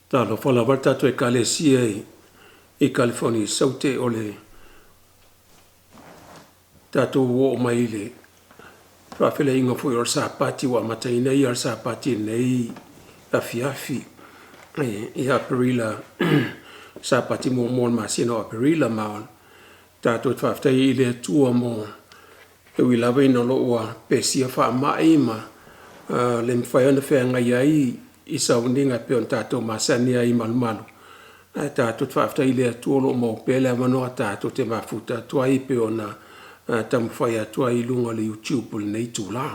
Talo fala varta to e kalesia e California saute ole tato wo mai le whawhele inga fwy o'r sāpati wa matai nei o'r sāpati nei a fiafi i Aparila sāpati mo masino Aparila maon tato whawhtai i le tua mo e wilawa ina loa pesia wha mai ma le mwhai ana whenga iai i sauninga pe on tato masania i malumalu tato whawhtai i le tua lo mo pele manoa tato te mafuta tuai pe ona tam whai atua i lunga le YouTube nei tūla.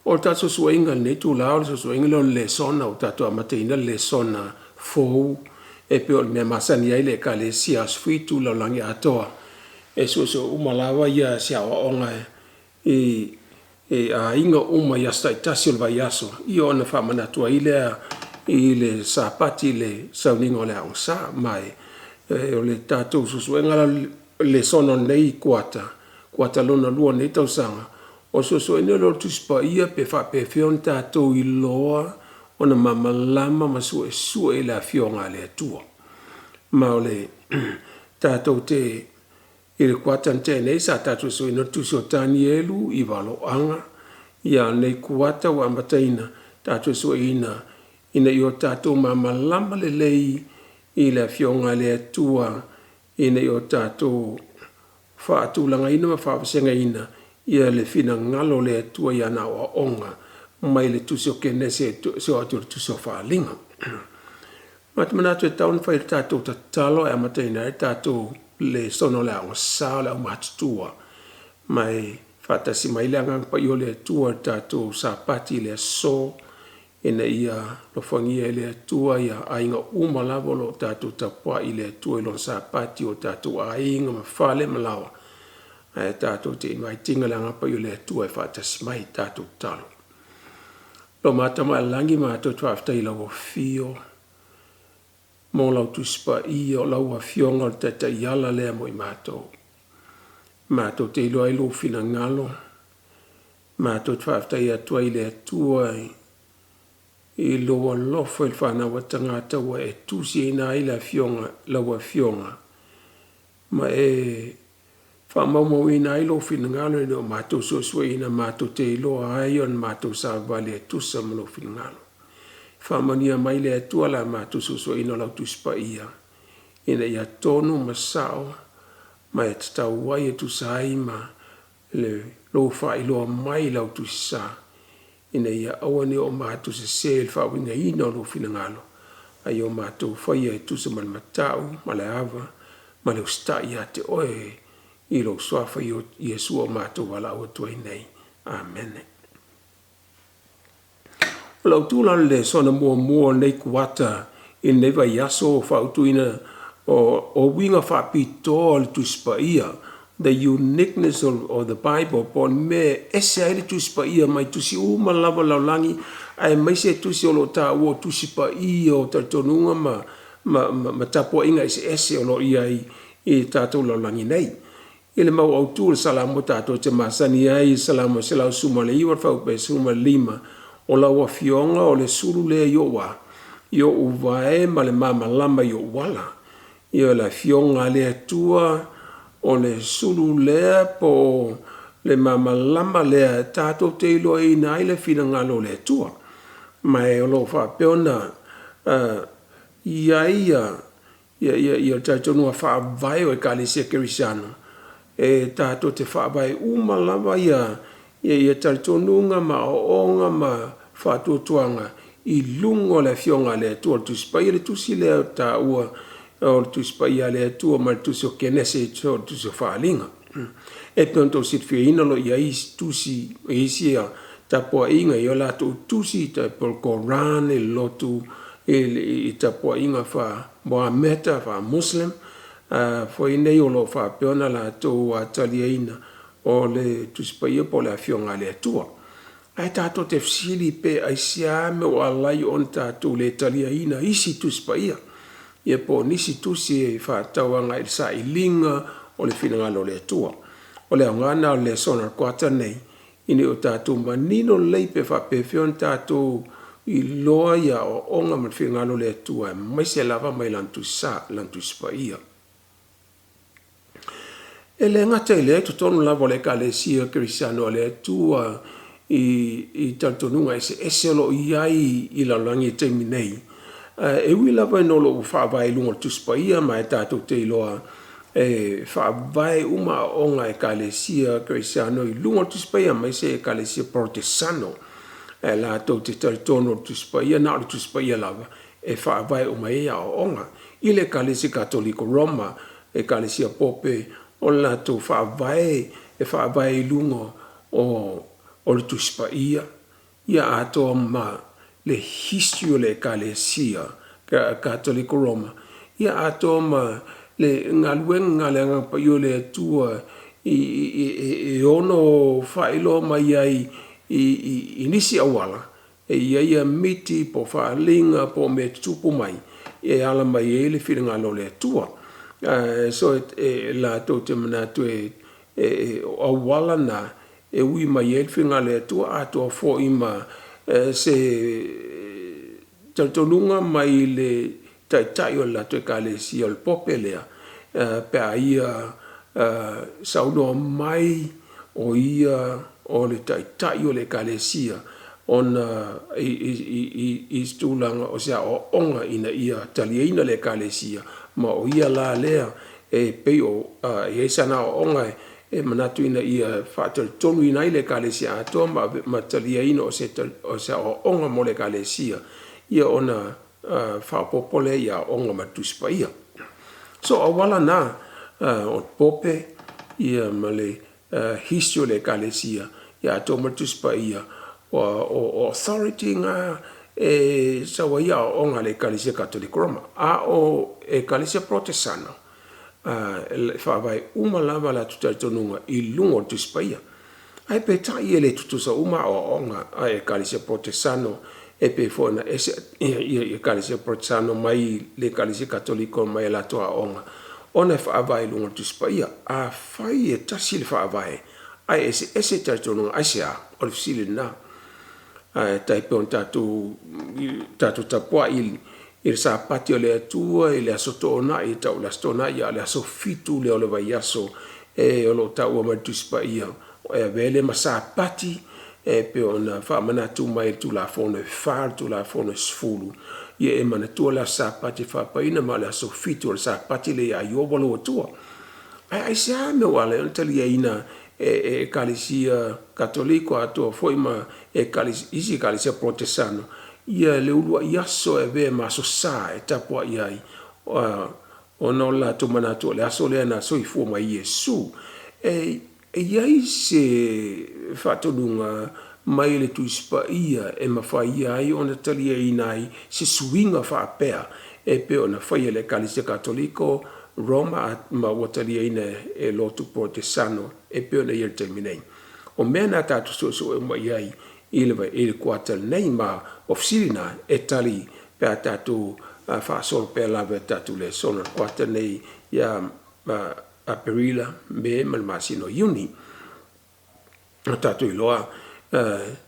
O tato suenga nei tūla o suenga le sona o tato amateina le sona fōu e pe o me masani ai le ka le sia sfitu la langi atoa. E so umalawa ia sia onga a inga uma ia sta tasio va yaso. Io na fa manatua ile sapati le sauninga le ang sa mai o le tato suenga le sona nei kuata. Kuata lona lua nei tausanga. O so ene lo tuspa ia pe fa pe fion tato i loa o na mamalama masu e sua i la fionga le atua. Ma o le tato te i le kuata nte nei sa tato so ino tusio tani elu i walo anga. Ia nei kuata wa mataina tato so ina i tato mamalama le lei i la fionga le atua ina i o tato whaatulanga ina ma whaapasenga ina ia le fina ngalo le tua ia na o onga mai le tusio kene se atur tusio whaalinga. Matamana e taun whai tātou ta talo e mataina e tātou le sono le anga sao le au matutua mai whaatasi mai le angang pa io le tua tātou sāpati le so ina ia lo whangia le tua ia ainga umalawo lo tātou tapua i le tua ilo sāpati o tātou ainga ma whale malawa. Tātou te inwaitinga le anga pa io le tua e whaatasi mai tātou talo. Lo matama langi mātou tuaftai lau o fio. Mō lau tuspa i o lau a fionga o tata iala lea mo i mātou. Mātou te ilo ailo fina ngalo. Mātou tuaftai atua i le tua i loa lofo il whana wa tangata wa e tusi ina i la fionga, lau a fionga. Ma e whamaumo ina i lo fina ngalo ino mātou sosua ina mātou te ilo aion mātou sa vale e tusa mo lo fina ngalo. Whamania mai le atua la mātou sosua ina lau tuspa ia. Ina ia tonu masao ma e tatau wai e tusa aima le lo wha iloa mai lau tusa. Ina ia awane o mātou se sel whawinga ina lo fina ngalo. Ai o mātou whai e tusa mal matau, male ava, male usta ia te oe i lo swafa i Yesu o mātou wala o tuai nei. Amen. Lau tūlana le sona mua nei kuata i nei vai aso o whautuina o winga whapito le tuspa ia. The uniqueness of the Bible pon me ese ai le tuspa ia mai tusi uma lava laulangi ai mai se tusi o lo ta o tuspa ia o tartonunga ma tapo inga ese o lo ia i tatou laulangi nei. Ile mau au tūl salamo tatou te masani ai salamo se lau suma le iwa whaupe suma lima o lau a fionga o le suru lea yo uvae ma le mama lama yo wala. Yo la fionga lea tua o le suru lea po le mama lama lea tatou te ilo e ina ile fina ngalo lea tua. Mai o lo whapeona ia tatou nua whaavai o e kalisia kerisano. E tātou te whaavai umalama ia taritonunga ma oonga ma whatuatuanga i lungo le fionga le tua tuspa ia le tusi lea ta ua o tuspa ia le tua ma le tusi o kenese o tusi o whaalinga. E pionto sit whiina lo ia isi tusi isia tapua inga i o lato tusi ta por Koran e lotu i tapua inga wha Mohameta wha Muslim. Foi nei o lo fa peona la to ataliaina o le tuspaia po le afionga le tua. Ai tato te fsili pe ai siame o alai on tato le italiaina isi tuspaia. Ia po nisi tusi e fa tauanga il sa ilinga o le finangalo le tua. O le angana o le sona kwata nei ini o tato manino lei pe fa pe fion tato I loa ia o onga ma whingalo le atua mai se lava mai lantu sa lantu spa ia. E le ngata i le tu tonu lava le ka le sia Cristiano le atua i tantonunga ese lo iai i la langi te minei. E ui lava no lo whaavai lunga tu spa ia ma e tātou te iloa e whaavai uma onga e ka le sia Cristiano i lunga tu spa ia mai se e ka le sia Protestano. E la tau te taritono tu spa ia na tu spa ia lava e whaavai uma ia o onga. I le ka le sia Katoliko Roma e ka le sia Pope o la tau whaavai lunga o le tu spa ia ato ma le history o le Ecclesia Katoliko Roma ia ato ma le ngaluenga le ngapa yo le tua i ono whailo mai ai i nisi awala e ia miti po whaalinga po me tupu mai e ala mai e le whiringa lo le tua so la tau te manatu awala na e ui mai e le whiringa le tua ato fo ima se taltonunga mai le tai o la te ka le si o le Pope lea pe a ia sauno mai o ia o le tai o le ka le sia ona i stulanga o sea o onga ina ia taliina le ka le sia ma o ia la lea e peo e sana o onga e manatu ina ia whaatal tonu ina i le ka le sia ato ma taliina o sea o onga mo le ka le sia ia ona whaapopole ia onga ma tuspa ia. So awala na o Pope ia ma le history le ka le sia ia ato ma tuspa ia o authority nga e sawa ia onga le ka le sia Katoliko Roma a o e ka le sia Protestano whaavai uma lava la tutatonunga i lungo tuspa ia. Ai pe tai ele tutusa uma o onga ai ka le sia Protestano e pe fona e kalisia Protestano mai le kalisia Katoliko mai la toa onga ona whaavai lunga tuspa ia a whai e tasi le whaavai ai ese taitono asia o le fisili na tai pe on tatu tapua il sa pati o le atua i le asoto ona i tau la stona ia le aso fitu le o le vaiaso e o lo tau o mai tuspa ia e vele ma sa pati e pe ona whaamanatu mai tu la fone whār tu la fone sfulu ia e manatua la sapati whapaina ma le aso fitu o le sapati le a iowalo atua ai sea me wale on talia ina e kalisia Katoliko atua foi ma e isi kalisia Protestano ia le ulua iaso e ve ma so sa e tapua iai ono la tu manatu le aso le na so i fu ma Iesu iai se whatonunga mai le tuispa ia e mawhai ai ona talia inai se suinga whaapea e pe ona whai le kalisia Katoliko Roma ma watalia ina e lotu Protestano e pe ona ia terminei. O mena tatu so e mai ai ile kuatal nei ma ofsirina e tali pe a tatu whaasol pe lave tatu le sona kuatal nei ia a perila me malmasino uni. Tatu iloa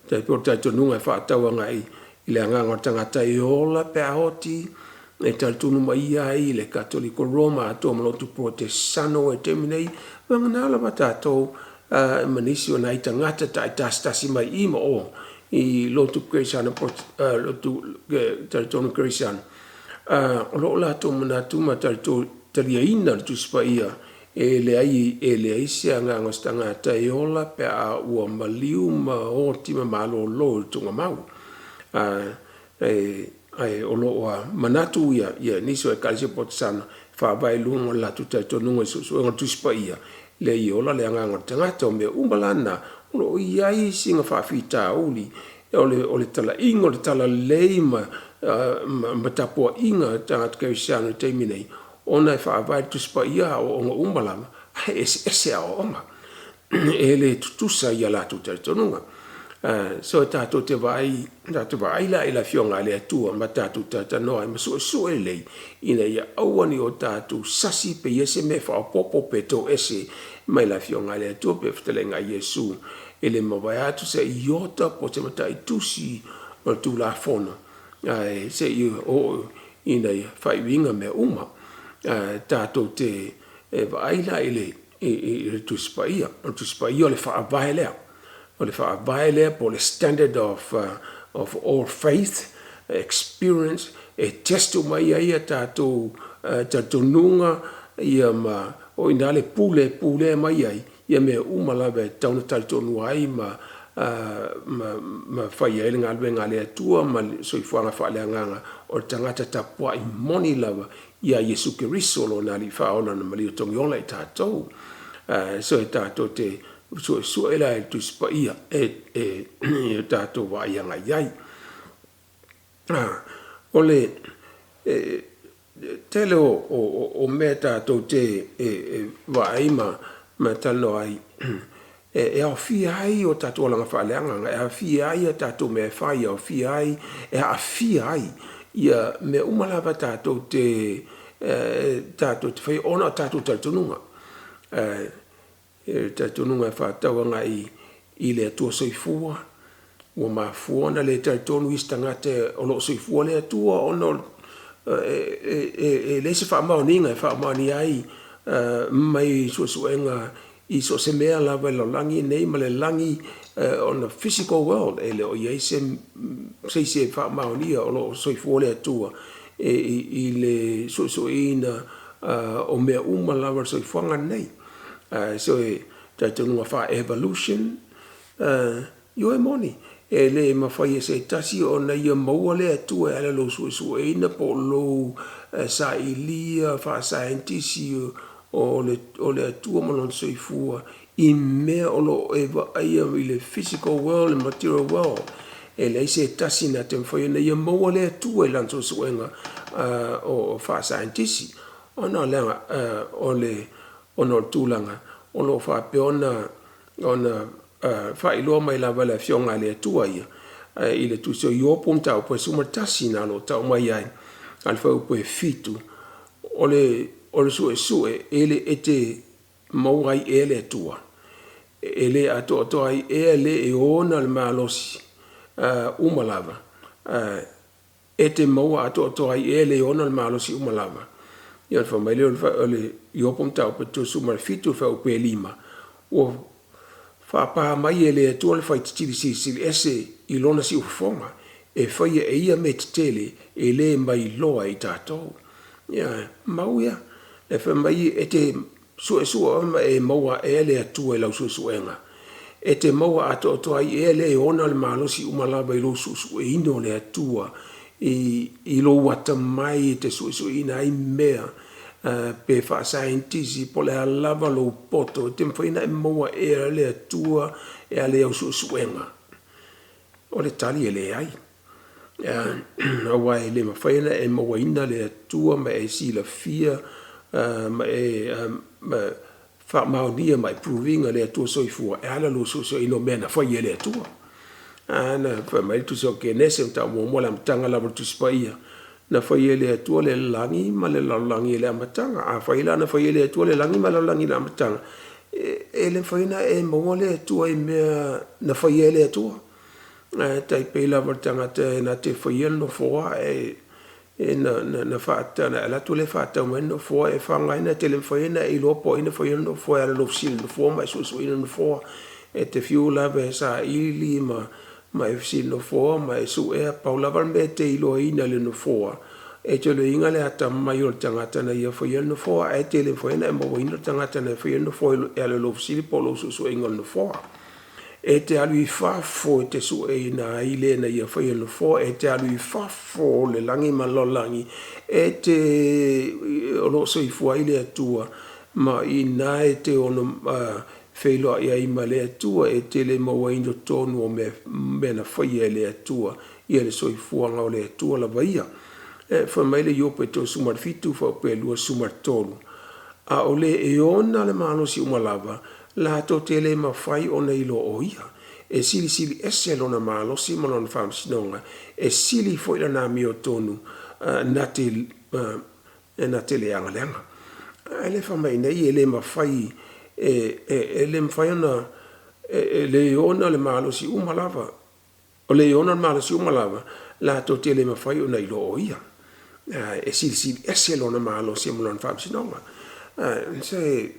te portato nunga whaataua ngai i le anganga tangata i ola pe ahoti e taltunu mai ai le Katoliko Roma ato malotu Protestano e terminei wanganala matatou manisi o nai tangata tai tastasi mai ima o i lotu Cristiano lotu taltunu Cristiano lo la to manatu matalto taliaina tu spaia e le ai se anga ngostanga tai ola pe a ua maliu ma o tima malo lo tunga mau ai o lo manatu ia niso e kalisia Protestano fa vai lungo la tuta tonunga so tu spaia le iola le anga ngotanga to me umbalana lo iai singa fa fita uli o le tala ingo le tala leima matapo inga tanga Cristiano terminei ona fa vai tu spaia o umbalana ese a onga ele tutusa ia la tuta tonunga so tato te vai la fionga le atua ma tato tata noa ma so ele ina ia awani o tato sasi pe yese me fa popo peto ese mai la fionga le atua pe ftelenga Yesu ele ma vai atu se iota po te mata itusi o tu la fono se i o ina fai winga me uma tato te vaila ile tu spaia o le fa vaile o le fa vaile po le standard of all faith experience testo mai ia tato nunga ia ma o ina le pule mai ai ia me uma lava tauna tonu ai ma fai ele ngā le atua ma soifuanga whaaleanganga o tangata tapua i moni lava ia Yesu Keriso lo nā li whaona na mali o tongi ola i tātou so e tātou te so ela e tu spa ia e tātou wa ianga iai ole tele o me tātou te wa aima ma talo ai e a fia ai o tātou langa whaaleanga e a fia ai a tātou me whai a fia ai e a fia ai ia me umalava tātou te whai ona tātou taltonunga taltonunga e whātauanga i le atua soifua ua mafuona le taltonu istangate o lo soifua le atua ono le se whaamaoninga e whaamaoni ai mai suenga i so se mea lava lo langi nei ma le langi on the physical world e le o iei se whaamaonia o lo soifua le atua i le ina o mea uma lava soifuanga nei so e taitonunga wha evolution yo e moni e le mawhai e se tasi o na ia maua le atua e lo ina po lo sa ilia wha scientisi o le atua malon soifua i mea o lo eva aia i le physical world and material world e le se tasi na te mwhai na ia maua le atua i lanso suenga o wha scientisi ona lenga o le ono tūlanga o lo wha peona ona wha iloa mai la wala fionga le atua ia i le tu so i opon tau po sumatasi na lo tau mai ai al whau po e fitu o le sue ele ete mauai ele atua ele ato ai ele e ona le malosi umalava ete maua ato ai ele e ona le malosi umalava ia fa mai le iopom tau pe tu sumar fitu fa upe lima o fa pa mai ele atua le fai tili si ese i lona si ufonga e fai e ia metele ele mai loa i tatou ia mauia e fa mai ete sua e maua ele atua e lau suenga e te maua ato ai ele e ona le malosi umalava i lo ino le atua i lo wata mai te ina ai mea pe fa scientisi po le lava lo poto te mwhaina e maua e le atua e ale au suenga o le tali e le ai awa e le mawhaina e maua ina le atua ma e sila fia ma e fa maonia mai provinga le atua soifua e ala lo ino mena whai e le atua ana fa mai tu so ke nese ta mo la mtanga la tu spaia na whai le atua le langi ma le langi le amatanga a whai la na whai le atua le langi ma le langi le amatanga e le whaina e mo le atua e mea na whai le atua tai pela matanga te na te whai no foa e na fata na la tu le fata mo no foa e whanga ina te le whaina e lopo ina whai no foa le lofsil no foa mai so ina no foa e te fiula be sa ili ma e fisi no foa ma e su e paula me te ilo ina le no foa e te le inga le ata mai o tangata na ia whai no foa e te le whaina e mawa ina tangata na whai no foa e le lofsil po lo su inga no foa e te alu i whafo te su e ina ile na ia whai no foa e te alu i whafo le langi ma lo langi e te lo so i fua ile atua ma ina e te ono whailoa ia i ma le atua e te le maua ino tonu o me na whai e le atua ia le soi fuanga o le atua la vaia wha mai le iope to sumar fitu wha pe lua sumar tolu a o le e ona le mano si umalava la to te le ma whai o na ilo o ia e sili ese lona malo si malona wham sinonga e sili foila na mi o tonu na te le anga leanga ele wha mai nei e le ma whai e le mwhai ona le ona le malo si umalava o le ona mala si malava la to te le mafai o nei lo ia e si ese lona malo si mo lon fa si no se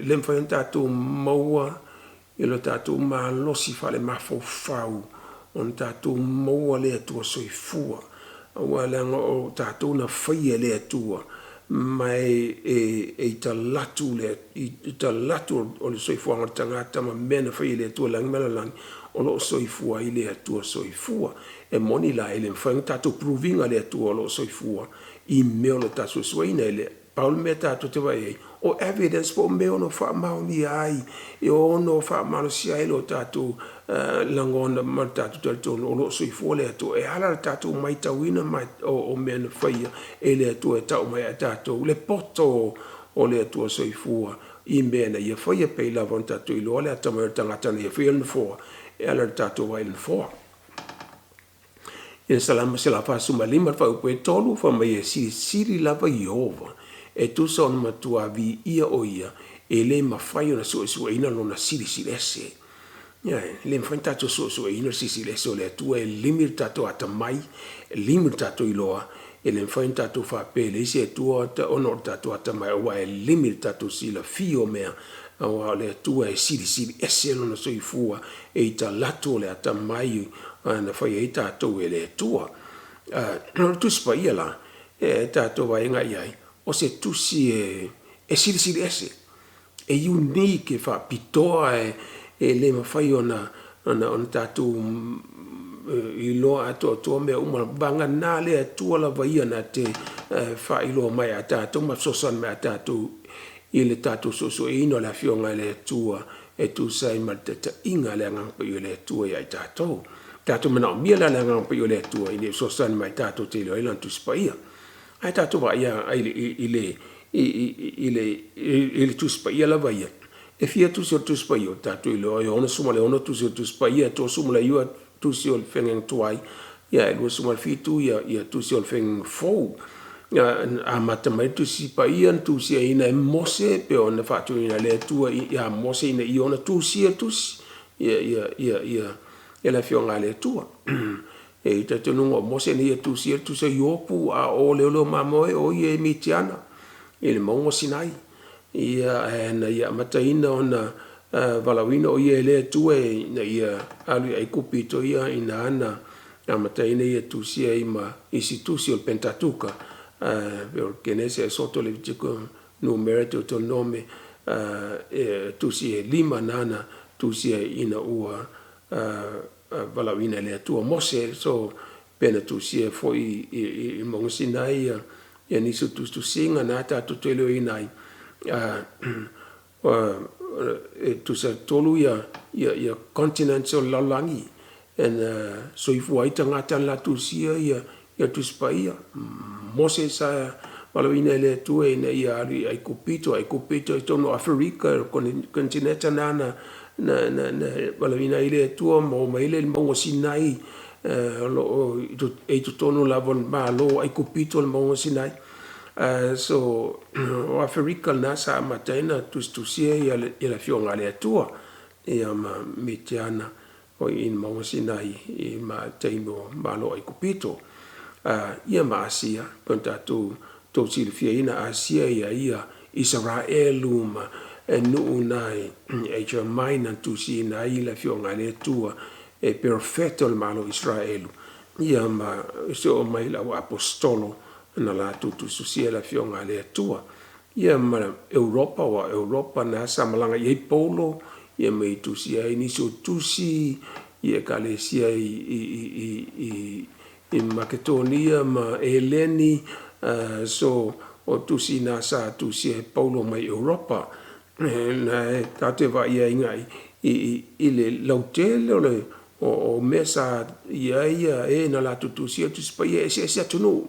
le mfai tatu maua e lo tatu malo si fa le mafo fau on tatu maua le tua soifua wa le o tatu na fai le tua mai e talatu le talatu o le soifua o tangata ma mena fai le tua lang mela lang o lo soifua i le tua soifua e moni la ele mfang tatu proving le tua lo soifua i meo lo tatu suina ele Paul me tatu te vai o evidence po meo no fa mauni ai e o no fa malo si ai lo tatu langona ma tatu tatu lo soifua le tua e ala tatu mai tawina mai o mena fai ele tua tau mai tatu le poto o le tua soifua i mena ia fai pe la von tatu i lo le tama tangata ne fai no fo e ala tatu vai no fo e salama se la fa suma lima fa o pe tolu fa mai si lava Jehova e tu son matua vi ia o ia e le mafai ona so ina lona siri ese ya le mfai tatu so ina siri ese o le tua e limir tatu ata mai limir tatu iloa e le mfai tatu fa pele se tua ono tatu ata mai wa e limir tatu sila fio mea o le tua e siri ese lona so ifua e ita latu le ata mai na fai e tatu e le tua tu spa la e tatu va inga iai o se tusi e siri ese e unique fa pitoa e le mafai ona tatu i loa to me uma banga na le tua la vaia na te fa i loa mai a tatu ma sosan me a tatu i le tatu so ino la fionga le tua e tu sai ma te inga le ngampa i le tua i tatu mana mia la ngampa i le tua i le sosan mai tatu te lo ilan tu spaia ai tatu va ia ile tu spaia la vaia e fia tu so tu spaia tatu i lo ona suma le ona tu so tu spaia to suma la io tu si ol fengeng tuai ya lo suma fitu ya tu si ol feng fo a mata mai tu si pa ian tu si ina mose pe ona fatu ina le tua ya mose ina iona tu si ya la fionga le tua e ta tu no mose ni tu si yopu a o le lo mamoe o ye mitiana il mongo sinai ya na ya mata ina ona valawina o ye le tue na ia alu ai kupito ia ina ana amata ina ia tusia ima institusi o Pentatuka perché ne se sotto le dico numero to nome tusia lima nana tusia ina ua valawina le tua mose so pena tusia foi i monsinai ia nisu tu singa nata tutelo inai tu sa tolu ia continental lalangi en so ifu ai tangata la tu sia ia tu spaia mose sa valawina le tu e na ia ai kupito tono Afrika continenta na valawina ile tu mo mai le mo sinai lo e tu tono la von malo ai kupito mo sinai so o Afrika nasa matena tusia ia la fionga le tua ia ma mitiana o in mausina i ma teimo malo ai kupito ia ma asia ponta tu silfia ina asia ia Israeluma nu nai e Germania tusia na la fionga le tua e perfetto il malo Israelu ia ma so mai la apostolo na la tu susia la fionga le tua ia ma Europa na samalanga i polo ia mai tusia ini so tusi ia kalesia i Makedonia ma Eleni so o tusi na sa tusia polo mai Europa na tate va ia ingai i le lautele o mesa ia na la tusia tu spaia ese tunu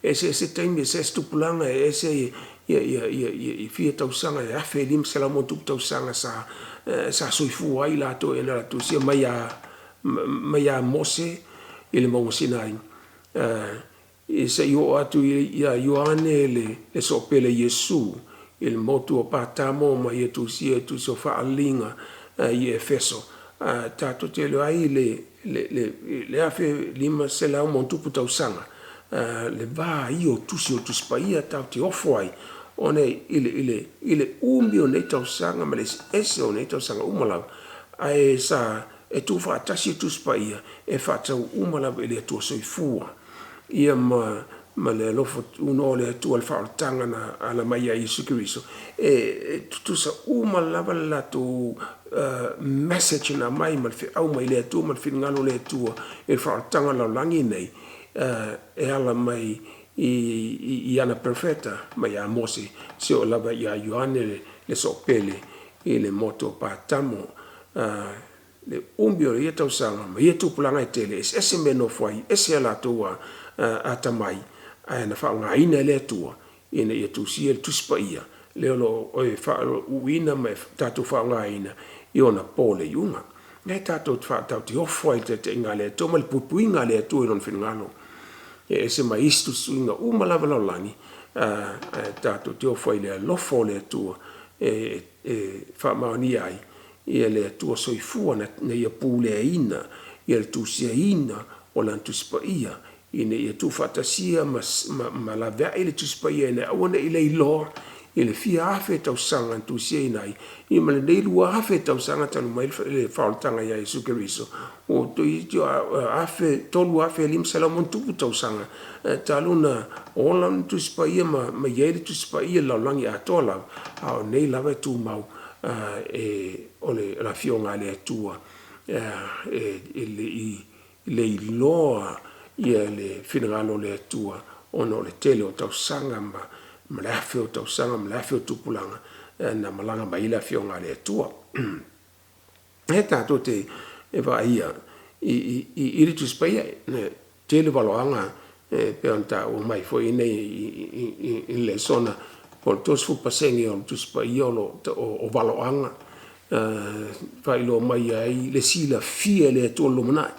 ese time ese stupulanga ese ia fia tausanga ya felim selamo tu tausanga sa soifu ai la to ena tu sia maya mose ile mo sinai se yo atu ia Ioane le sopele Yesu il motu o patamo ma tu sia tu so fa alinga i Efeso tato te lo ai le afe lima se la mo tupu tau sanga le va io tusi o tusi pa ia tau te ofo ai one ile umbi o nei tau sanga ma le ese o nei tau sanga umalawa ai sa e tu fa tasi tusi pa ia e fa tau umalawa ile tu soifua ia ma le lofo uno le tu al fa tanga na ala mai ai Yesu e tu sa umalawa la tu message na mai mal fe au mai le tu mal fin ngalo le tu e fa tanga la langi nei e ala mai i ana perfetta mai a Mose se o lava ia Ioane le sopele e le moto pa tamo le umbio le tau sanga mai tu pulanga e tele ese meno foi ese la tua atamai ana fa nga ina le tua ina ia tu siel tu spaia le lo o fa uina me tatu fa nga ina iona pole yunga ne tatu fa tatu o foi te ngale to mal pupu ngale tu non fin ngalo e se mai istu swinga uma lava langi tatu te o foi le lo fo le tu fa maoni ai ia le tu so i fu na ia pule ina ia tu sia ina o lan tu spaia ina ia tu fatasia ma la va ile tu spaia na ona ile lo ile fia afe tau sanga tu sia ina i ma le lu afe tau sanga tanu mai le faltanga ia Yesu Kristo o to i afe tolu afe lim salamon tu tau sanga taluna olan tu spaia ma ia tu spaia la langi atola a nei lava tu mau ole la fionga le tua le loa ia le finagalo le tua ono le tele o tau sanga ma le afe o tau sanga ma le afe o tupulanga na malanga mai la fionga le tua e tato te e va ia i ritu spaia tele valoanga pe anta o mai foi nei in le zona por tos fu pasengi o tu spaia o valoanga vai lo mai ai le sila fie le tu lo mana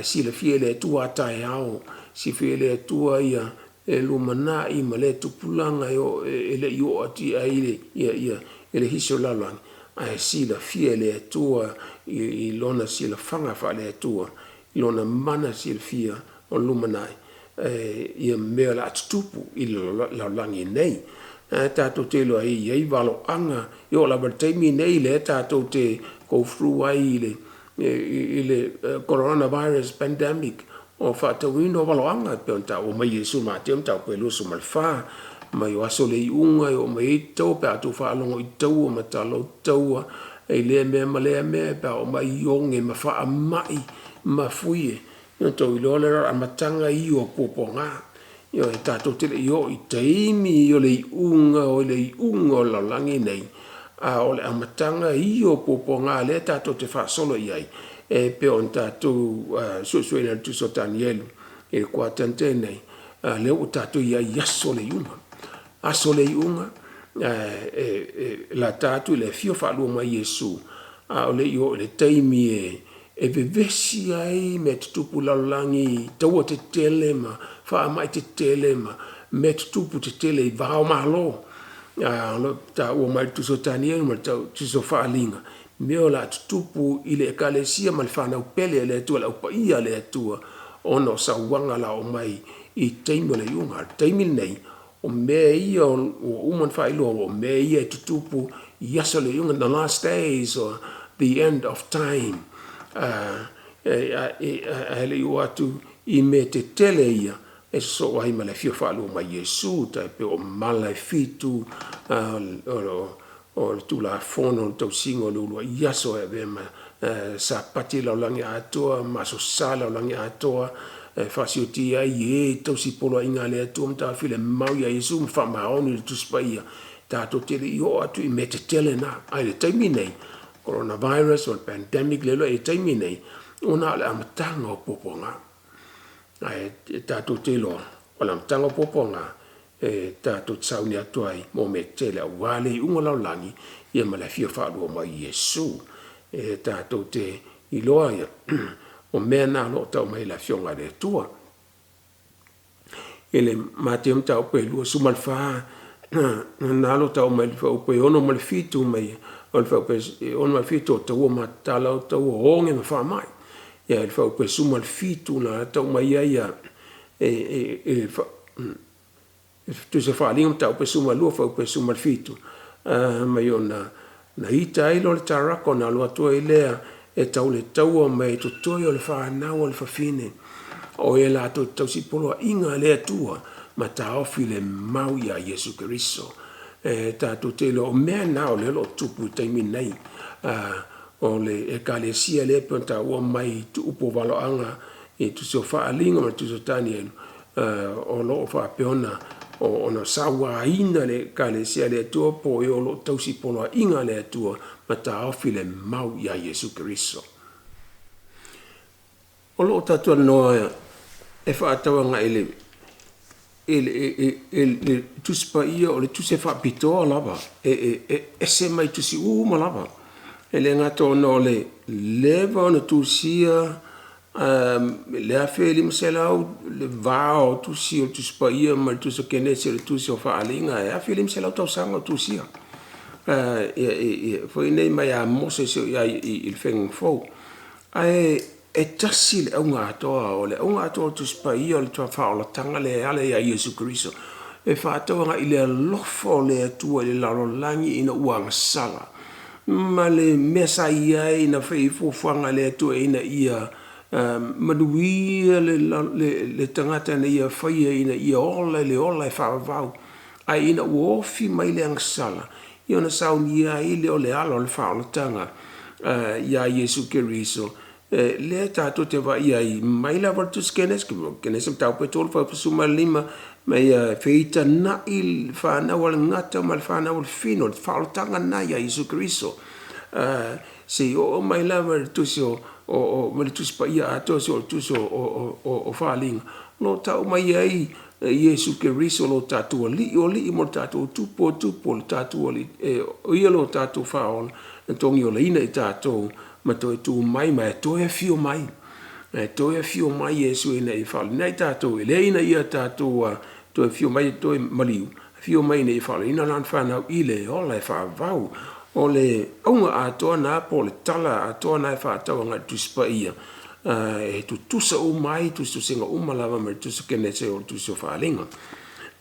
si le fie le tu atai au si fie le tu ia e lo mana i male tu pulanga yo ele yo ati ai ia ele hiso la lang ai si la fie le tu i lona si la fanga fa le tu lona mana si le fie o lo mana ia me la tupu i la langi nei tato te lo ai valo anga yo la bertemi nei le tato te go through ai ile coronavirus pandemic o fa te wino valo anga pe ta o mai Yesu ma te ta pe lo so malfa mai o aso le unga o mai to pe atu fa longo i tau ma ta lo tau e le me pa o mai yonge ma fa mai ma fuie no to lo le amatanga i o poponga yo e tato te yo i taimi yo le unga o la langi nei a o le amatanga i o poponga le tato te fa solo iai e pe on tato suena tu sotanielu e kwa tante nei le o tato iai yaso le unga aso le unga la tato le fio fa lo mai Yesu a o le yo le taimi e vevesi ai me tupu la langi tau te telema fa mai te telema me tupu te tele va malo lo ta o mai tu sotania ma tu so fa linga me ola tupu ile ekalesia mal fa na pele le tu la pa ia le tu ono sa wanga la o mai i teimo le yunga teimi nei o me ia o umon fa ilo o me ia tupu yaso le yunga the last days or the end of time ele yo atu I me te tele ia e so ai ma le fio fa lo mai Yesu ta pe o mala fitu o tu la fono to singo lo ia so e be ma sa pati la langi atoa ma so sala langi atoa fa si ti ai e to si polo inga le to mta file mau ya Yesu fa ma onu tu spaia ta to tele yo atu I me te tele na ai le taimi nei coronavirus or pandemic le lo e taimi nei ona le amatanga o poponga ai tato te lo wala mtanga poponga tato tsauni atuai mo me tele wale unga langi ia mala fia fa lo mai Yesu tato te iloa ia o mena lo tau mai la fionga de tua ele Mateo tau pe lu sumal fa na lo tau mai fa pe ono mal fitu mai on fa pe on mal fitu tau matala tau onge ma fa mai ia le fa pe suma le fitu na tau mai ia tu se fa linga tau pe suma lua fa pe suma le fitu mai ona na ita ai lo le tarako na lo to ilea e tau le tau mai to toyo le fa na o le fa fine o e la to tau si polo inga le tua ma ta ofi le mau ia Yesu Kristo ta to te lo me na o le lo tupu te mi nei o le ekalesia le penta o mai tu upo valo anga e tu so fa linga ma tu so tani o lo fa peona o na sawa ina le ekalesia le tua po e o lo tau si polo inga le tua ma ta ofi le mau ia Yesu Kristo o lo tatu no e fa tawanga ele tu spa ia o le tu se fa pito lava e se mai tu si lava ele ngato no le leva no tu sia le afeli mselau le vao tu si o tu spa ia ma tu se kenese le tu se fa alinga e afeli mselau tau sanga tu sia foi nei mai a mose se ia il feng fo e tasi le unga atoa o le unga atoa tu spai o le tua wha o la tanga le ale ia Yesu Kristo. E wha atoa nga i le lofo le atua le laro langi ina uanga sala. Ma le mesa ia ina whai fufuanga le atua ina ia manuia le tangata na ia whaia ina ia ola le ola e whaavau. Ai ina uofi mai le angsala. Iona sauni ia i le o le alo le wha o la tanga ia Yesu Kristo. Le tato te va ia mai la vartu skenes kenes tau pe tol fa suma lima mai feita na il fa na wal ngata mal fa na wal fino fa tanga na ia Yesu Kristo se o mai la vartu so o mal tu spa ia to so tu so o fa ling lo tau mai ai Yesu Kristo lo tatu oli mo tatu tu po tatu oli o ia lo tatu fa on tongi o le ina tatu ma to tu mai to e fio mai Yesu ina I fa nei tato le ina ia tato to e fio mai to e maliu fio mai nei fa ina lan fa na ile o le fa vau o le unga ato na po le tala ato na fa to nga tu spa ia e tu sa o mai tu singa lava ma tu se kene se o tu so fa linga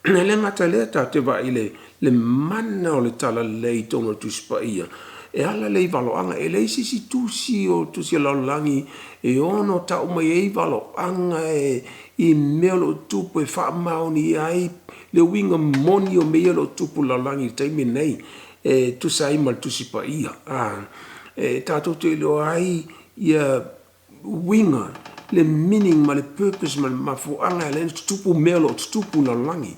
le ngata le tato va ile le manna o le tala le to tu spa ia e ala le valo anga e le si tu si o tu si la langi e ono ta o mai valo anga I melo tupu e fa mauni ai le winga moni o melo tupu la langi te nei e tu sai mal tu si pa ia e tato te lo ai ia winga le meaning ma le purpose ma fu anga le tupu melo tupu la langi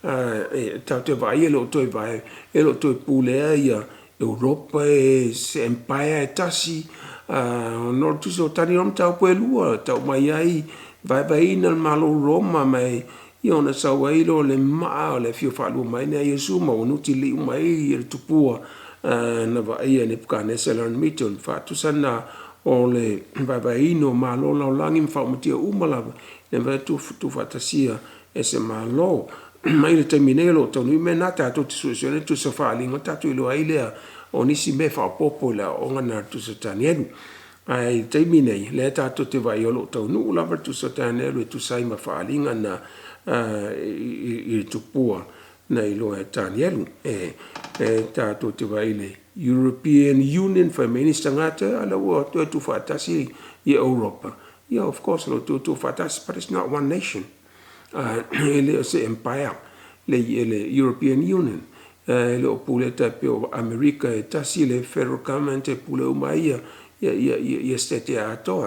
e tato vai e lo to pule ia Europa se empire tasi no tu so tani om tau pe lua tau mai ai vai na malo Roma mai io na sa wailo le ma le fio fa lu mai ne Yesu ma no ti li mai il tupua na vai ne pukane selan miton fa tu sana o le vai no malo la langi fa mutia umala ne va tu fa tasia e se malo mai le terminelo to ni menata to soluzione tu so fa lingo tatu lo ailea o nisi me fa popola o ngana tu so tanielu ai terminei le tatu te vai lo to nu la tu so tanielu tu sai ma fa linga na I tu pua na lo tanielu e tatu te vai le European Union for Minister ngata ala wo tu fa tasi I Europa yeah of course lo tu fa tasi but it's not one nation ele se empire le European Union le opule pe o America e tasi le federal government pule o mai ia state ato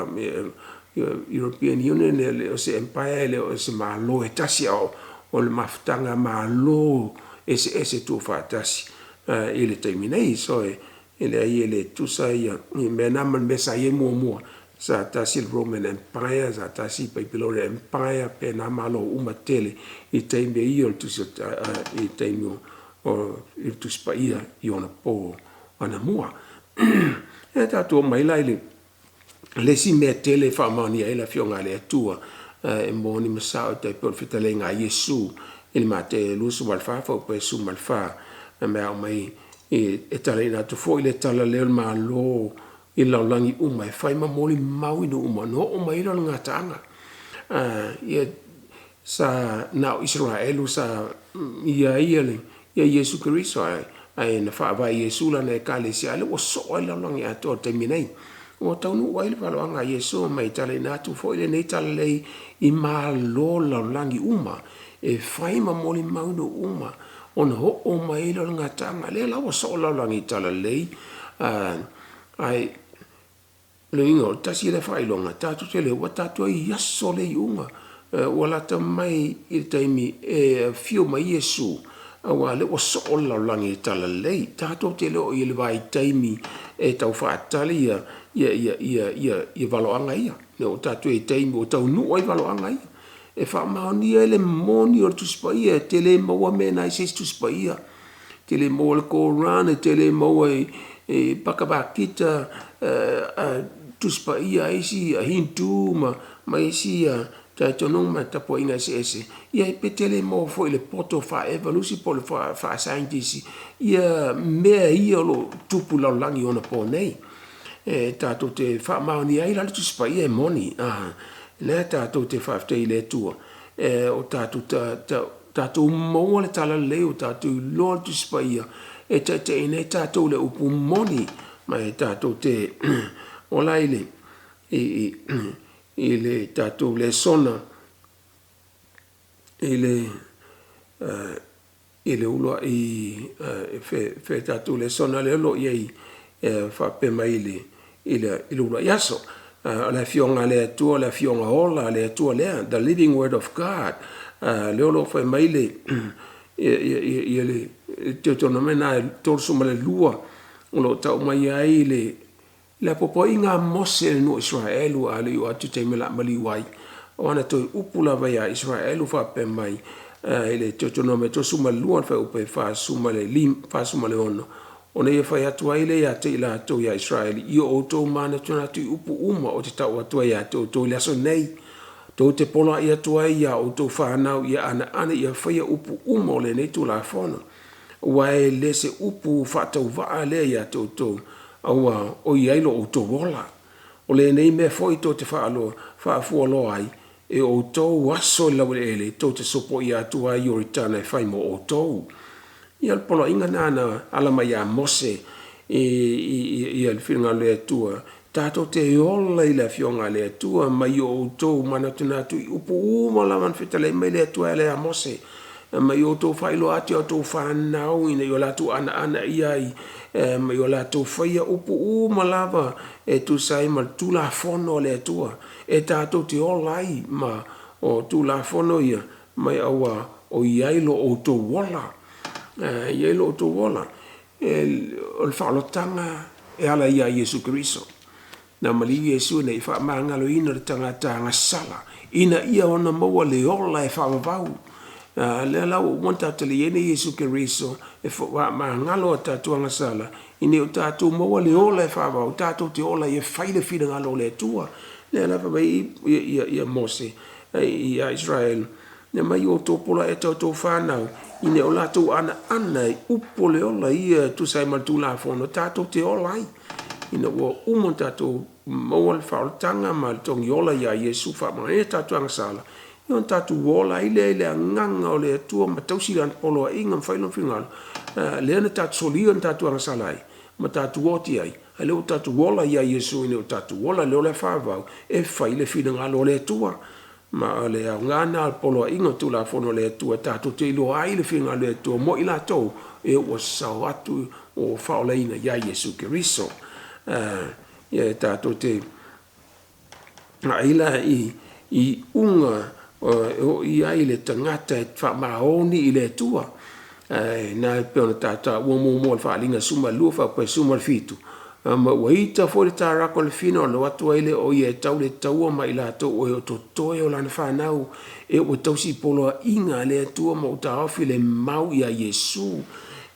European Union le se empire le se malo e tasi o le maftanga malo ese tu fa tasi ele terminei so ele tu sai mena man mesa ye mo sa tasi Roman Empire sa tasi Babylonian Empire pe na malo umatele I teime io tu I teime o il tu spaia io na po ana mua e tato mai lai le si metele fa mani e la fionga le tua e moni masa te por fitalenga Yesu il mate lusu malfa fo pe su malfa me mai e tale na tu foi le tala le malo i laulangi uma e whai mamoli mau inu uma no o mai lo ngā taanga ia sa nao Israelu sa ia Yesu Keriso ai na whaavai Yesu la na e kale si ale o so ai laulangi ato te minei o taunu wai le waloanga Yesu mai tale natu fo ile nei tale lei i maa lo laulangi uma e whai mamoli mau inu uma ona ho o mai lo ngā taanga le lau o so laulangi tale lei ai le ingo tasi le fai longa tatu te le watatu ai yaso le unga wala ta mai i taimi fio mai Yesu awa le waso la langi tala le tatu te le o i le vai taimi tau fa tali ia valo anga ia le o tatu e taimi o tau nu ai valo anga ia e fa maoni le moni o tu spaia te le maua mena i ses tu spaia te le mo le korana te le mo e pakabakita tuspa ia isi a hintu ma isi a taitono ma tapo inga ese ia petele mo fo ile poto fa evolusi po le fa scientist ia me ia lo tupu la langi ona po nei tato te fa mauni ai la tuspa ia moni le tato te fa te ile tua o tato mo le tala leo tato lo tuspa ia te ine tato le upu moni ma tato te ola ile tato le sona ile ulo fe tato le sona le lo ye fa pe mai ile ulo yaso la fionga le tu la fionga ola le tu le the living word of God le lo fa mai ile te tonomena torso male lua ulo ta mai ai le popo inga mose no Israelu ali o atu te mela mali wai ona to upula vai a Israelu fa pe mai ele to no me to suma luan fa upe fa suma le lim fa suma le ono ona ia fa ya to ile ya te la to ya Israeli io o to mana to na tu upu uma o te tau atu ya to le so nei to te pola ia to ya o to fa na ia ana ia fa ya upu uma le nei to la fono wai le se upu fa to va le ya to aua o iailo o to wola o le nei me foi to te fa fu lo ai e o to waso la ele to te sopo ia tu ai o ritana e fai mo o to ia el polo inga nana ala mai a mose i el finga le tua tato te ola i le fionga le tua mai o to mana tuna tu upu mo la man fitale mai le tua le a mose mai o to fai lo ati o to fa nau ina yo la tu ana iai mai o la to faia upu malava tu sai mal tu la fono le tua tato te olai ma o tu la fono ia mai awa o iailo o to wola iailo o to wola o fa lo tanga ala ia Yesu Keriso na mali Yesu nei fa mangalo ina tanga sala ina ia ona mo le ola e fa vau le la wanta te le ene Yesu Keriso e fo ma ngalo tatu anga sala ine o tatu mo le ola e fa vau tatu te ola e faile fina ngalo le tua le la fa ia Mose ia Israel ne mai o to pola e to fanau ine o la tu ana upo le ola ia tu sai mal tu la fono tatu te ola ina wo tatu mo le fa tanga mal tong yola ia Yesu fa ma e tatu anga sala yon tatu wola ile nganga o le tua matausi lan polo inga failo final le na tatu solion tatu anga salai ma tatu woti ai ale o tatu wola ia Yesu ine o tatu wola le ole favau e faile fina ngalo le tua ma le ngana al polo inga tu la fono le tua tatu te lo ai le fina le tua mo ila to e o sao atu o faoleina ia Yesu Keriso ia tatu te na ila i unga o ia ile tangata fa maoni ile tua na pe tata o mo fa linga suma lu fa pe suma fitu ma waita fo le tara ko le fino lo atu ile o ye tau le tau ma ila to o to o la fa nau e o to si polo inga le tua mo ta ofile mau ia Yesu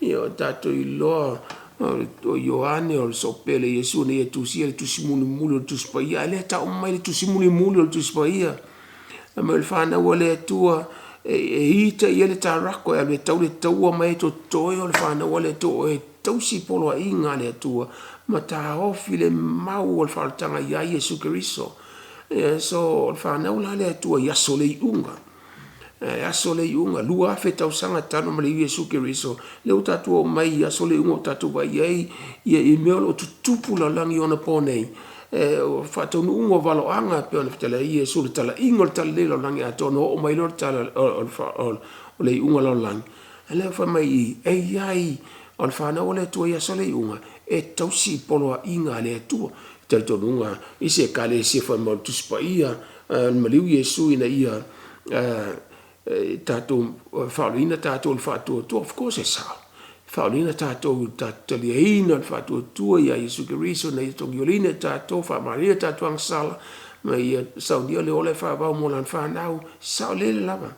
io tato ilo o Ioane o so pele Yesu ne tu si tu simuni mulu tu spaia le ta o mai tu simuni mulu tu spaia ma le fana wale tua ita ile tarako ya le tau mai to toyo le fana wale to e tau si polo inga le tua ma ta ofi le mau o le whaatanga ia Yesu Keriso. So le whanau la le atua i aso le iunga. Aso le iunga, lua fe tau sanga tano ma le Yesu Keriso. Leo tatua o mai i aso le iunga o tatua iei, i meo lo tutupu la langi ona ponei. Whaatonu ungo valo anga pe ona fitala i Yesu le tala ingo le tala lelo langi ato no o mai lo le tala o le iunga lo langi. Leo wha mai i, iai, o le whanau le tua i aso le iunga, tausi poloa inga le tua. Tautonu unga, isi ka le se wha mau tuspa ia, maliu Yesu ina ia, tatou whaolina tatou le whaatua tua, of course e sao. Whaolina tatou tatalia ina le whaatua tua ia Yesu Keriso, na ia tongi olina tatou, whaamaria tatou angsala, ma ia saudia le ole whaavau mo lan whanau, sao lele lava.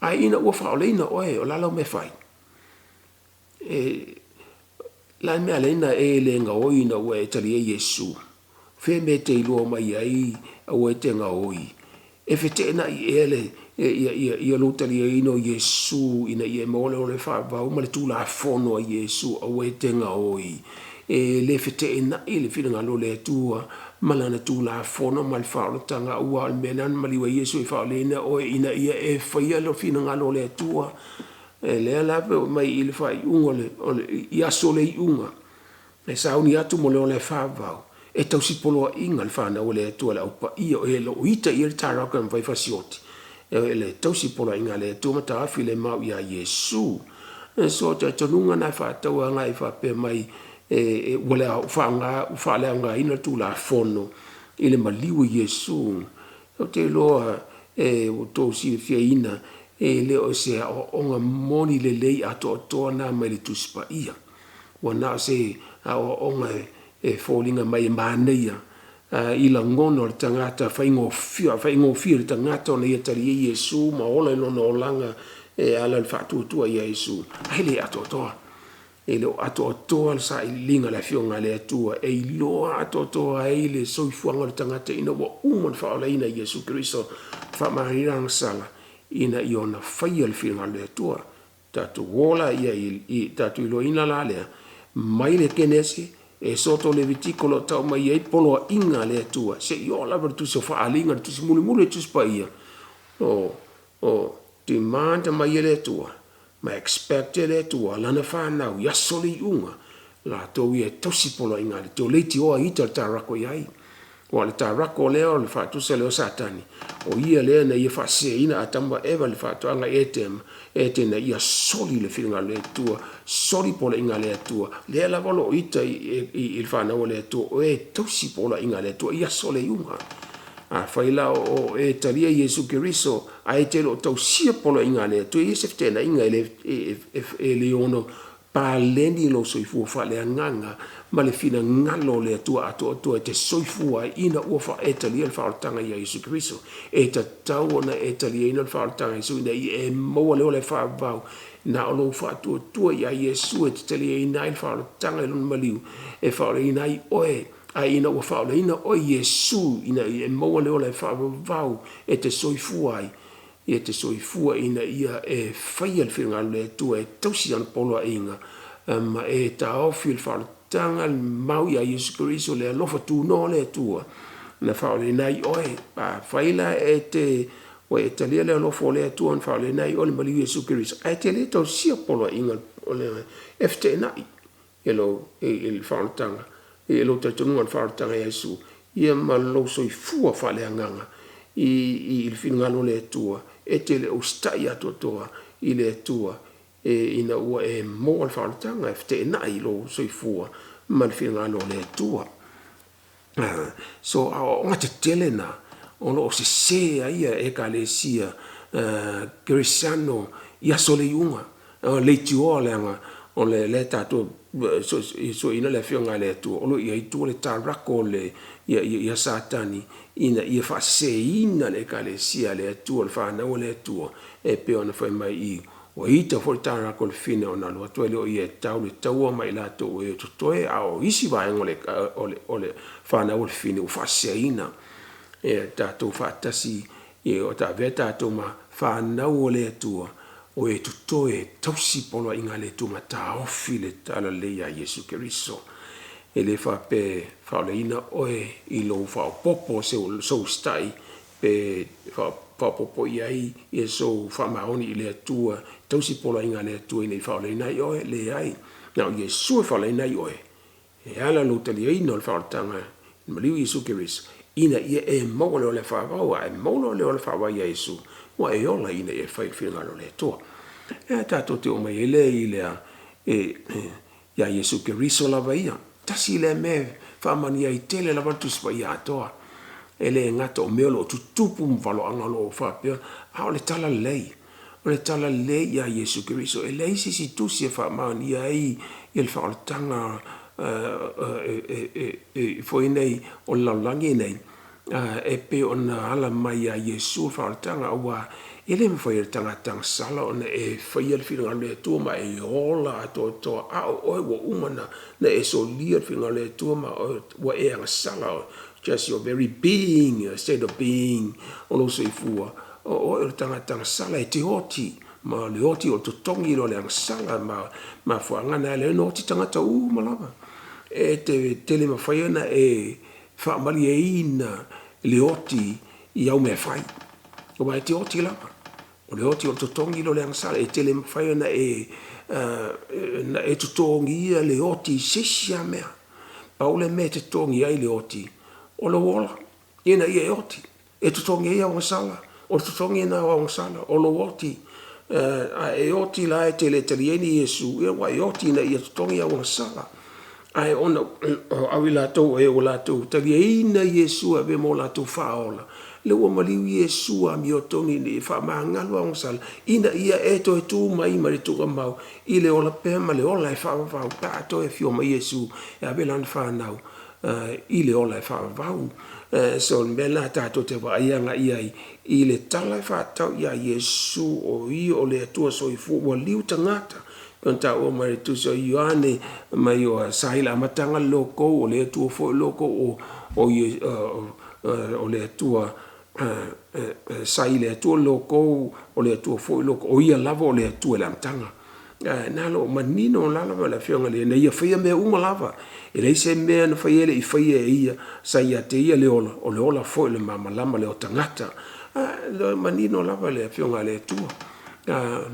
Ai ina ua whaolina oe, o lalau me whai. Lai mea leina le nga oi na ua e talia Yesu. Fe me te ilua mai ai, ua e te nga oi. E fe te na i ele, ia lo talia ino Yesu, ina ia maole o le whaavau, ma le tūla fono a Yesu, ua e te nga oi. Le fe te na i le whina ngalo le tua, malana tūla fono, ma le whaolotanga, ua al menan, maliwa Yesu i whaolina, oe ina ia e whaia lo whina ngalo le tua, lea lape mai i le whai unga i aso le unga. E sauni atu mo le o le whaavau. E tau si poloa inga le whanau le atua le aupa ia o e lo ita i le taraka mwhai whasioti. E le tau si poloa inga le atua mata afi le mau ia Yesu. So te tonunga na whaatau a ngai whape mai wale a whaale a ngai ina tu la fono i le maliu Yesu. O te loa o tō si fia ina le o se o nga moni le lei ato toa na mai le tuspa ia. Wana se o nga fōlinga mai māneia i la ngono le tangata whaingo fia le tangata o na ia tari e Yesu ma ola ino no langa ala le whaatuatua i Yesu. Hele ato toa. E leo ato toa le sa i linga la fionga le atua e i loa ato toa e le soifuanga le tangata ina wa umon whaola ina Yesu Keriso whamarirang sala. Ina i ona whaia le whiringa le atua. Tatu wola ia i tatu ilo ina la lea. Mai le kenesi, e soto le vitikolo tau mai e poloa inga le atua. Se i ola var tusi o whaalinga, tusi muli muli tusi pa ia. Ti manta mai le atua. Ma expecte le atua, lana whanau, yaso le iunga. La tau ia tausi poloa inga le. Tau leiti oa ita le tarako iai. Wa le tarako leo le whaatusa leo satani. O ia lea na ia whaase ina atamba eva le whaatuanga e na ia soli le whiringa le tua, soli pola inga le tua. Lea la walo ita i le whanau le tua, o e tausi pola inga le tua, ia sole iunga. Whaila o e talia Yesu Keriso, a e te lo tausia pola inga le tua, ia seftena inga e le ono paleni lo soifua whale anganga, ma le fina ngalo le atua atua te soifua ina uafa e talia le whaotanga i Yesu Keriso. E ta tau ona e talia ina le whaotanga Yesu ina i e maua leo le whaavau na olo whaatua i Yesu e te talia ina i le whaotanga i luna maliu e whaole ina i oe a ina ua whaole ina o Yesu ina i e maua leo le whaavau e te soifua ai. Ia te soifua ina ia e whaia le whiringa le tua e tausi ana poloa inga ma e ta ofi le whaotanga le mau ia Yesu Keriso le alofa tūno le tua na whaole nai oe whaila e te o e talia le alofa o le tua na whaole nai o le maliu Yesu Keriso a te le tausia poloa inga o le efte nai e lo le whaotanga e lo tatunga le whaotanga Yesu ia ma lo soifua whale anganga i le whiringa le tua e te le ustai ato toa i le tua ina ua e moa le whaotanga e fte nai lo soifua ma le whiringa le tua. So o ngata telena o lo se ia e ka le sia Cristiano ia sole iunga le tua leanga o le tato so ina le whiringa le tua o lo ia i tua le tarako le ia satani ina ia whaase ina le ka le sia le atua le whanau le atua e peo na whai mai i o ita fo le tāra ko le whina o na lua toi leo i e tau le taua mai lato o e tutoe a o isi vaenga o le whanau le whina o whaase ina e tātou whaatasi e o tā vea tātou ma whanau o le atua o e tutoe tausi polo inga le tu ma tā ofi le tala le a Yesu Keriso e le pe whaoleina oe I lo whaopopo se o so stai pe whaopopo iai e so whamaoni I le atua tausi pola inga le atua I nei whaoleina I oe le ai nao Iesu e whaoleina I oe e ala lo tali aina o le whaotanga maliu Iesu Keriso ina ia e maule o le whaavau e maule o le whaavau Iesu wa e ola ina e whaifina lo le atua e tato te o mai ele I lea ia Iesu Keriso lava ia tasi le me whamani ai tele lava tuspa ia atoa e le ngata o meo lo tutupu mwalo angalo o whapea a o le tala lei o le tala lei ia Iesu Keriso e lei sisi tusi e whamani ai I le whaoletanga foi nei o laulangi nei e pe ona ala mai a Iesu whaoletanga awa ele me foi tanga sala ona e foi el fino le tu ma e ola to a o umana na e so lia fino le tu ma o e nga sala just your very being your state of being ono so ifua o tanga sala e te oti ma le oti o to tongi lo le sala ma fo ngana le no ti tanga ta malava e te le ma foi na e fa mali e ina le oti I au me fai o mai te oti lava o le oti o totongi lo le angsala e tele mwhai na e totongi ia le oti sisia mea. Paule me te totongi ai le oti. O lo wola, ina ia e oti. E totongi ia o angsala. O totongi ina o angsala. O lo oti. E oti la e tele talieni Iesu. Ia wa e oti ina ia totongi ia o angsala. Ai ona awi latou e o latou. Taliena Iesu ave mo latou faola. Le ua maliu Iesu a mi o toni ni wha maangalo ang sala. Ina ia e to e tu mai mari tuka mau. I le ola pe ma le ola e wha wau. Pa to e fio ma Iesu. E abe lan wha nau. I le ola e wha wau. So me la tato te wa ianga iai. I le tala e wha tau ia Iesu o I o le atua so I fu wa liu tangata. Kanta o mari tu so Ioane mai o saila matanga loko o le atua fo loko o le atua sai le atua loko o le atua foi loko o ia lava o le atua le amtanga na lo manino la lava la fionga le na ia fia me uma lava e le se me na fia le I fia ia sai te ia le ola foi le mama lama le o tangata lo manino lava le fionga le atua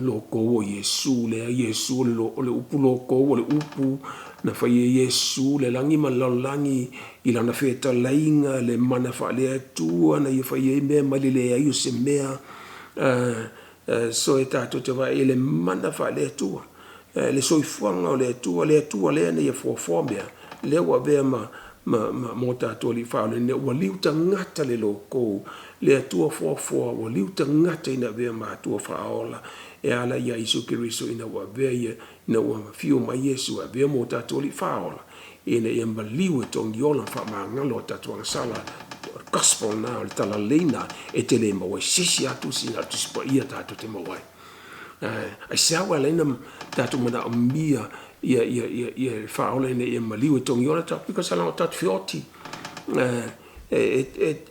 loko o Iesu le le upu loko o le upu na fia Iesu le langi malalangi I lana feta lainga le mana fa le atua na ia fai me malile ai o se mea so e tato te vai le mana fa le atua le soifuanga o le atua le na ia fo mea le wa vea mo tato li fa le ne wa liuta ngata le loko le atua fo wa liuta ngata ina vea ma atua fa ola e ala ia Iesu Keriso ina wa vea ina wa fio ma Iesu a vea mo tato li fa ola ina ia maliu e tongi ola wha maangalo tatuanga sala gospel na o le tala leina e te le mawai sisi atu sina atu sipa ia tatu te mawai ai seawa leina tatu mana o mia ia wha ola ina ia maliu e tongi ola tatu pika sala o tatu fioti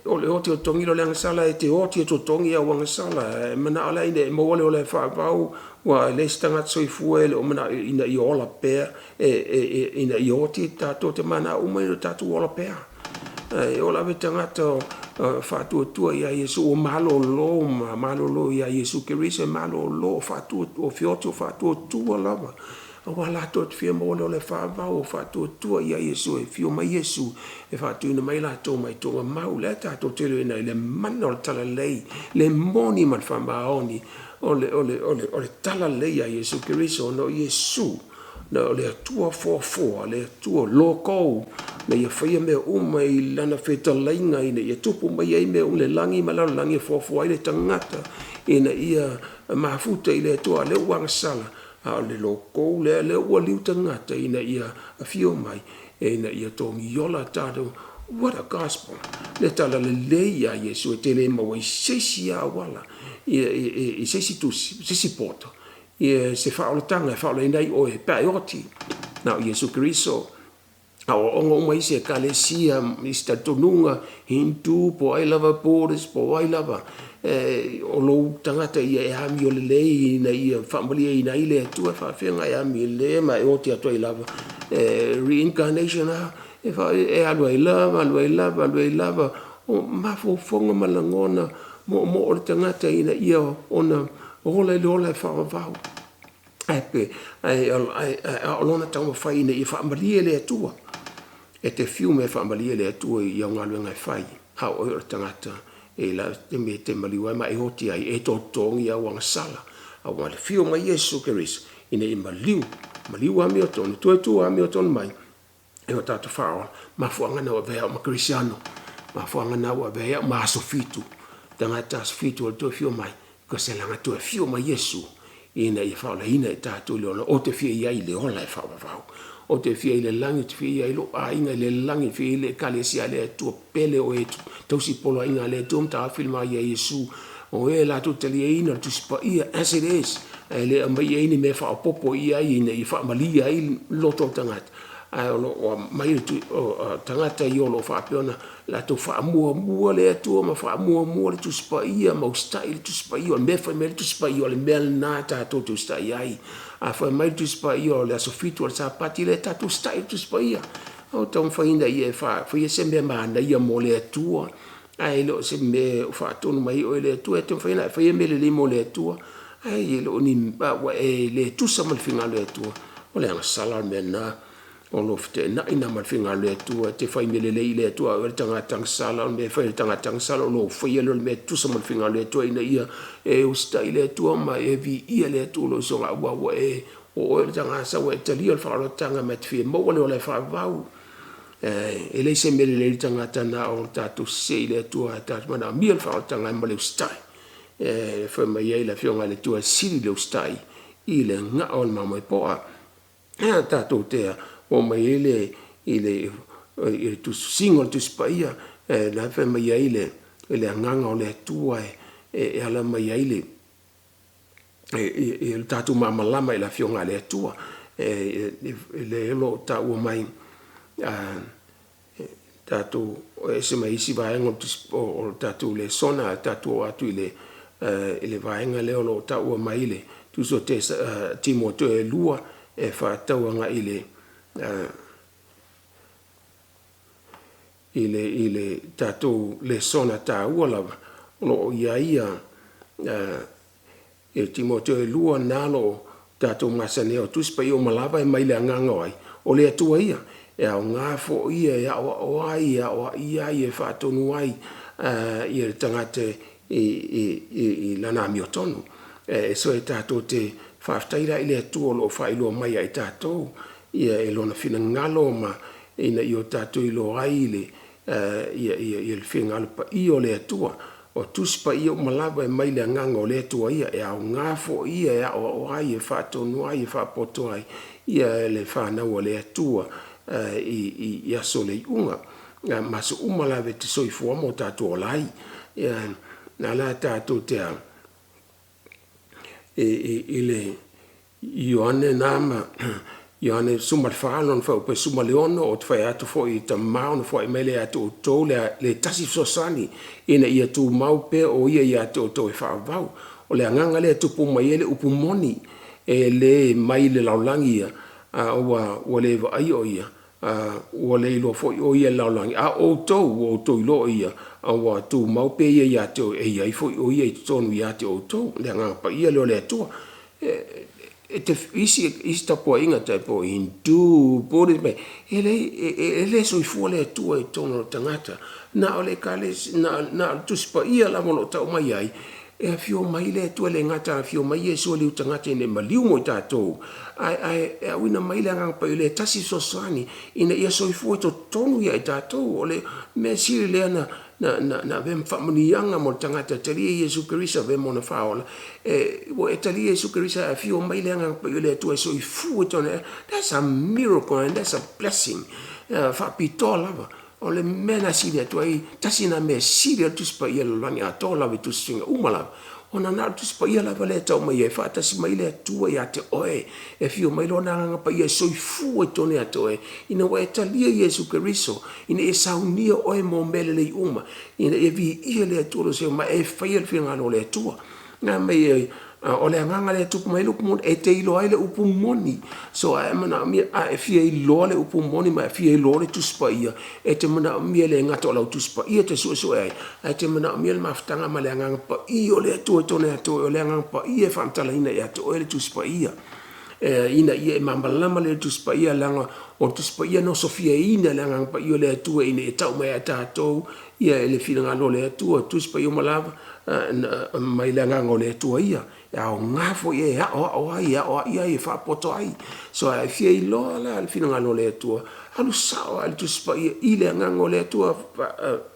o le oti o tongi lo le angasala e te oti e to tongi au angasala mana ala ina e mawale o le wha vau wa le stanga so fuel o mana ina I ola pe ina I oti tato te mana uma I tato ola pe e ola vetanga to fatu tu ia Iesu o malo lo ia Iesu Keriso malo lo fatu o fioto fatu tu lava o la tot fia mo le fa va o fatu tu ia Iesu e fio mai Iesu e fatu ina mai la to mai to mau le tato te le manol tala lei le moni man fa maoni ole tala lei a Iesu Keriso no Iesu na le atua fo le atua loko na ia fai me uma I lana feta lainga ina ia tupu mai ai me le langi malalo langi fo ai le tangata ina ia mafuta I le atua le wang sala a le loko le ua liu tangata ina ia a fio mai ina ia tongi yola tado what a gospel le tala le lei a Iesu e te le mawai sesi a wala I sesi tusi sesi poto ia se whaoletanga whaolenei o e paioti na Iesu Keriso a o ongo mai se kalesia ista tonunga hintu po ai lava borders po ai lava o lo tangata ia e hami o le lei na ia whamali e ina ile atua whawhenga e hami le ma e oti atua I lava reincarnation e alua I lava o mafofonga malangona mo o le tangata ina ia ona ola e whaavau o lona tau whai ina I whaamalia le atua e te fiume whaamalia le atua I au ngā luenga whai hao o le tangata e la te me te maliwai ma e hoti ai e tō tongi au angasala au ma le fiume Yesu Keriso ina I maliu ami o tonu tu ami o tonu mai e o tatu whao ma fuangana o vea o ma Krisiano ma fuangana o vea ma asofitu tangata asofitu o tō fiume mai ko se langa tō fiume Yesu ina I whao la ina e tātou le ona o te fia iai le ola e whao o te fia I le langi te fia iai lo a inga le langi fia I le kalesia le atua pele o e tausi polo inga le atua mta filma ia Yesu o e la tu tali e ina tu sipa ia as it is le amai e ini me whao popo ia ina I wha malia I loto tangata o mai tu tangata I olo wha peona la tu wha mua le atua ma wha mua le tu sipa ia ma ustai le tu sipa ia me wha me le tu sipa ia le mel na tātou tu ustai ai a wha mai tu sipa ia le asofitu le sapati le tātou ustai tu sipa ia o tau whainda ia wha ia se me maana ia mo le atua ai lo se me wha tonu mai o le atua e tau whaina wha ia me le limo le atua ai lo ni le tusa mal finga le atua o le anga sala me na o lo fte na ina mal finga le atua te whai me le atua o le tanga sala me whai le tanga sala o lo whai lo me tusa mal finga le atua ina ia e ustai le atua ma e vi ia le atua lo songa wa o le tanga sa wa tali o wha lo tanga me te fie mo o le wha vau e le se me le tanga tana o tatu se le atua tatu mana mi le wha lo tanga ma le ustai foi mai ai la fionga le tua sili le ustai I le nga o le mamoi poa tātou tea o mai ile tu single tu spaia la foi mai ai le nganga o le tua e ala mai ai le tātou mamalama I la fionga le tua le lo ta o mai tātou se mai si vai o tātou le sona tātou atu le vaenga leo lo ta ua maile tu so te Timote e lua e fa tauanga ile tatou le sona ta ua lava lo ia e Timote e lua nalo tatou masane o tuspa I o malava e maile anganga ai o le atua ia e au ngafo ia e o ia e fa tonu ai ia le tangate I lana mi o tonu so e tātou te whaftaira I le atua lo whailo mai ai tātou ia e lona whina ngalo ma ina I o tātou I lo ai ia le whina ngalo pa I o le atua o tuspa I o malava e mai le nganga o le atua ia e au ngafo ia e o ai e whatonu ai e whapoto ai ia le whanau o le atua I aso le unga maso umalave te soifua mo tātou o lai na la tātou te ile Ioane nama Ioane sumal whaalon whau pe sumal leono o te whai atu fwoi ta maono fwoi mele atu o tō le tasi sosani ina ia tū mau pe o ia atu o tō e whaavau o le anganga le atu pu mai ele upu moni e le mai le laulangi ia o le eva ai o ia o le ilo fwoi o ia laulangi o tō ilo ia awa tu mau pe ia te e ia foi o ia tonu ia te o to le nga pa ia le atua te isi ta po inga te po indu bodi me ele so fu le atua e tonu tangata na ole kale na tu spa ia la mo ta mai ai e fio mai le atua le ngata fio mai e so le tangata ne maliu mo ta to ai wina mai le nga pa le tasi sosani ina ia so fu to tonu ia ta to ole me si le na vem famanianga mo tangata tali Yesu Keriso vem ona faola o tali Yesu Keriso a fio mai lenga le tu so fu tone that's a miracle and that's a blessing fa pitola o le mena si le tu ai tasina me si le tu spa ia lani a tola vi tu singa umala ona na tu spa ia la vale tau mai e fa tasi mai le tu ia te oe e fio mai lona nga pa ia so fu tone atoe ina wa tali Yesu Keriso ina e saunia oe mo mele le uma ina e vi ia le tu se ma e fa ia finga no le tu na mai o le nganga le tupu mai le upu moni e te ilo ai le upu moni so a mana mi a e fia ilo le upu moni ma fia ilo le tuspa ia e te mana mi le ngata o la tuspa ia te so ai te mana mi le maftanga ma le nganga pa io le to tone to le nganga pa ia fantala ina ia to le tuspa ia ina ia mambalama le tuspa ia langa o tuspa ia no sofia ina langa pa io le tu ina e tau mai tato ia le fina ngalo le tu tuspa io malava mai langa ngole tu ia ya ngafo ia o ia e fa poto ai so ai fia lo la fina ngalo le tu alu sao al tuspa ia ile ngango le tu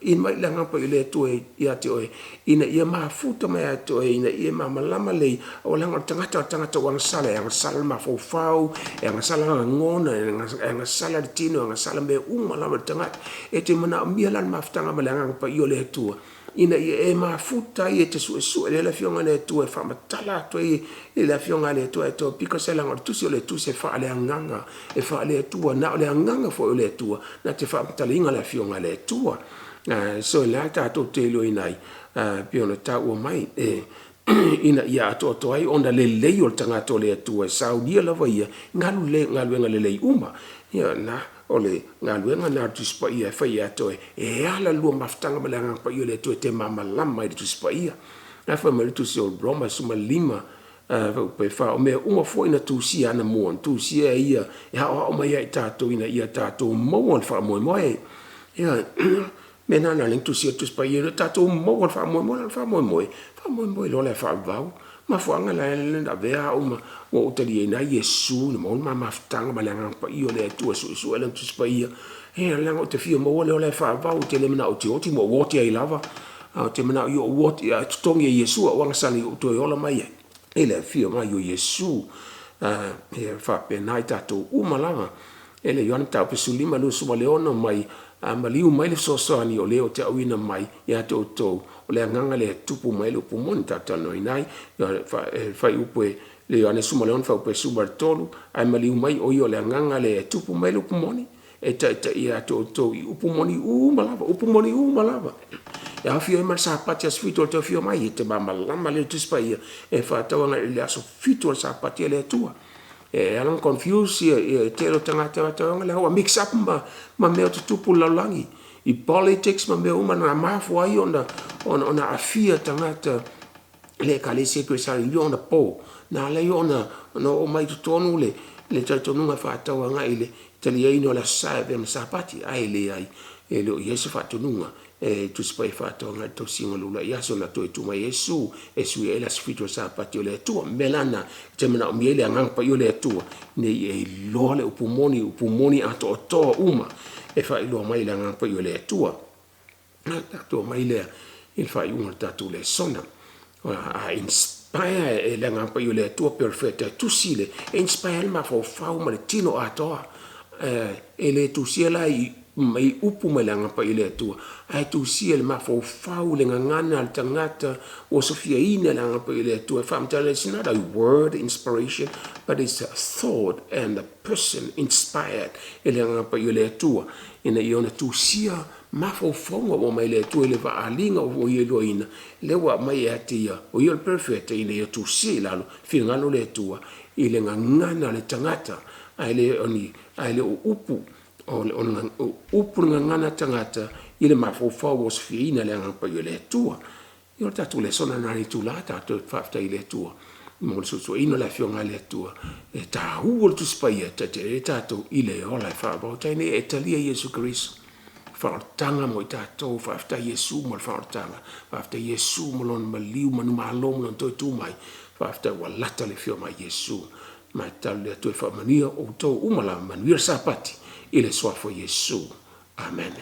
in mai langa pa le tu ia te oi ina ia mafuta mai to ina ia mamalama le o langa tangata wang sala yang sala ma fau yang sala ngona yang sala tino yang sala me malama tangata e te mana mia lan maftanga malanga pa io le tu ina ia e mafuta ia te su le la fionga le tu e fa matala to e la fionga le tu e to piko se langa tu se le tu se fa le nganga e fa le tu na le nganga fo le tu na te fa matalinga la fionga le tu so la ta to te lo inai piona ta o mai ina ia to ai onda le o tanga to le tu e Saudi la vai ngalu le uma ia na ole ngalu na tu spa ia fa ia to e ala lu maftanga malanga pa yo le to te mama lama tu spa ia na fa me tu se o broma suma lima pe fa o me uma fo ina tu si ana mo tu si ia o mai ia tato ina ia tato mo fa mo ia mena na ling tu si tu spa ia tato mo fa mo lo le fa vau ma fuanga la vea uma o tali na Yesu no ma maftanga malanga pa io le tu su ele tu spa ia la o te fio mo le fa vau te le mena o ti mo o ti ai lava o te mena io o ti tongi Yesu o wanga sali o to ola mai ele fio ma io Yesu fa pe naita to uma lava ele yon ta pe sulima lu suma leona mai maliu mai le sosani o leo te awina mai ya to o le nganga le tupu mai le pumon ta tano inai fa upe le ane suma leon fa upe super tolu ai maliu mai o yo le nganga le tupu mai le pumoni e ta ya to upumoni malava ya fio mal sa patia sfito to fio mai te ba malama le tuspa ia e fa tawanga le aso fito sa patia le tua alang confuse te lo tangata le ho mix up ma me to tupu lalangi I politics ma me uma na mafu ai ona afia tangata le kale secretary ona po na le ona no o mai tonu le tonu nga fa tawanga ile tali ai no la sa ve sapati ai le ai e lo yesu fa tonu tu spai fa tawanga to singolo la yaso na to tu mai yesu esu e la spiritual sapati le tu melana temena miele angang pa yo le tu ne e lo le upumoni ato to uma e fa ilo mai la ngang pa yo le tu na to mai le il fa un tatu le sona a inspire e la ngang pa yo le tu perfetta tu sile e inspire ma fa ma le tino ato e le tu siela mai upu mai langa pa ile tu ai tu siel ma fo le ngana al tangata o sofia ina langa pa ile tu fam tell it's not a word inspiration but it's a thought and a person inspired ile langa pa ile tu ina iona tu sia ma fo o mai le tu ile va alinga o yelo ina le wa mai atia o yel perfect ina yo tu sila finga lo le tu ile ngana le tangata ai le upu on upurunga ngana tangata ile mafofa was fina le ngapa yo le tua yo tatu le sona nani tu la tatu fafta ile tua mo so ino la fionga le tua e ta huol tu spaia te tatu ile ola fa ba tani italia Yesu Cristo fartanga mo tatu fafta Yesu mo fartanga fafta Yesu mo lon maliu manu malom lon to tu mai fafta wala le fioma Yesu ma tal le tu fa mania o to umala manuel sapati il est soit for Yesu. Amen.